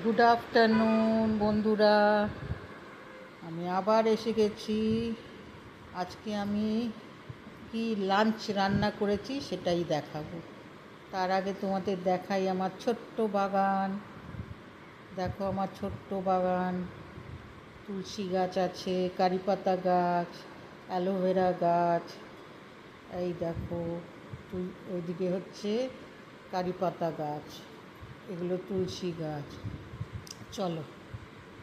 Good afternoon বন্ধুরা, আমি আবার এসে গেছি। আজকে আমি কি লাঞ্চ রান্না করেছি সেটাই দেখাবো। তার আগে তোমাদের দেখাই আমার ছোট্ট বাগান। দেখো আমার ছোট্ট বাগান, তুলসী গাছ আছে, কারি পাতা গাছ, অ্যালোভেরা গাছ। এই দেখো ওইদিকে হচ্ছে কারি পাতা গাছ, এগুলো তুলসী গাছ। চলো,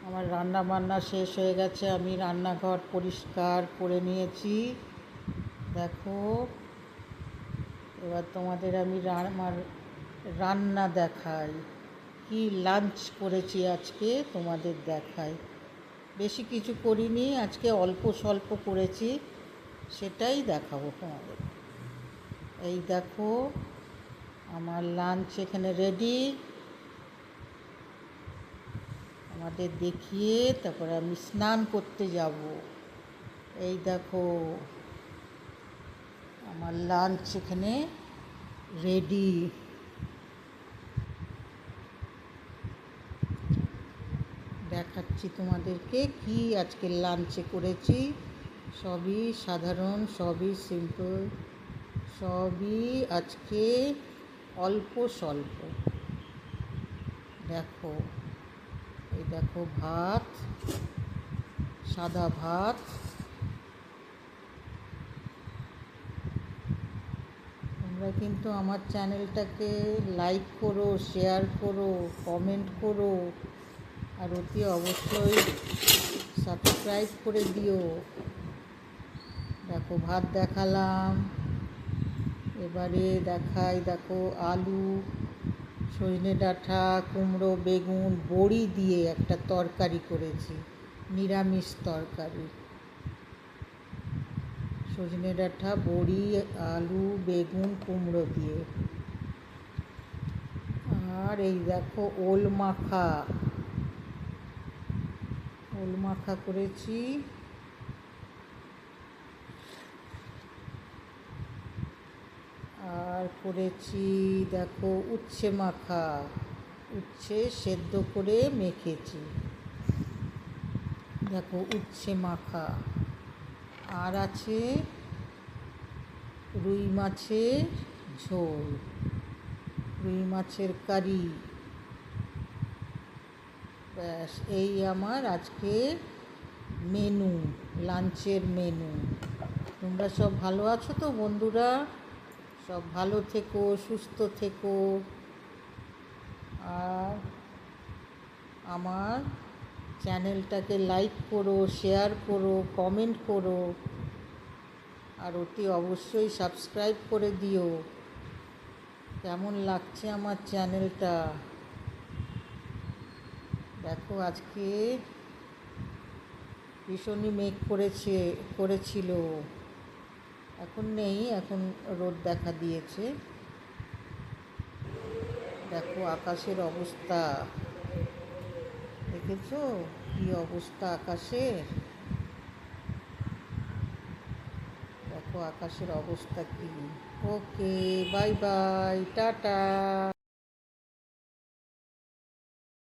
আমার রান্না বান্না শেষ হয়ে গেছে, আমি রান্নাঘর পরিষ্কার করে নিয়েছি। দেখো, এবার তোমাদের আমি আমার রান্না দেখাই, কি লাঞ্চ করেছি আজকে তোমাদের দেখাই। বেশি কিছু করিনি আজকে, অল্প স্বল্প করেছি, সেটাই দেখাবো তোমাদের। এই দেখো আমার লাঞ্চ এখানে রেডি। আমাদের দেখিয়ে তারপরে আমি স্নান করতে যাব। এই দেখো আমার লাঞ্চ এখানে রেডি। দেখাচ্ছি তোমাদেরকে কি আজকে লাঞ্চে করেছি। সবই সাধারণ, সবই সিম্পল, সবই আজকে অল্প স্বল্প। দেখো, এই দেখো ভাত, সাদা ভাত। তোমরা কিন্তু আমার চ্যানেলটাকে লাইক করো, শেয়ার করো, কমেন্ট করো, আর অতি অবশ্যই সাবস্ক্রাইব করে দিও। দেখো ভাত দেখালাম, এবারে দেখাই। দেখো আলু, সজনে ডাঁটা, কুমড়ো, বেগুন, বড়ি দিয়ে একটা তরকারি করেছি, নিরামিষ তরকারি। সজনে ডাঁটা, বড়ি, আলু, বেগুন, কুমড়ো দিয়ে। আর এই দেখো ওল মাখা, ওল মাখা করেছি। আর করেছি দেখো উচ্ছে মাখা, উচ্ছে সেদ্ধ করে মেখেছি। দেখো উচ্ছে মাখা। আর আছে রুই মাছের ঝোল, রুই মাছের কারি। ব্যাস, এই আমার আজকে মেনু, লাঞ্চের মেনু। তোমরা সব ভালো আছো তো বন্ধুরা? সব ভালো থেকো, সুস্থ থেকো। আর আমার চ্যানেলটাকে লাইক করো, শেয়ার করো, কমেন্ট করো, আর অতি অবশ্যই সাবস্ক্রাইব করে দিও। কেমন লাগছে আমার চ্যানেলটা? দেখো আজকে ভীষণই মেঘ করেছিল, এখন নেই, এখন রোদ দেখা দিয়েছে। দেখো আকাশের অবস্থা, দেখেছো কি অবস্থা আকাশের? দেখো আকাশের অবস্থা কি। ওকে, বাই বাই, টাটা।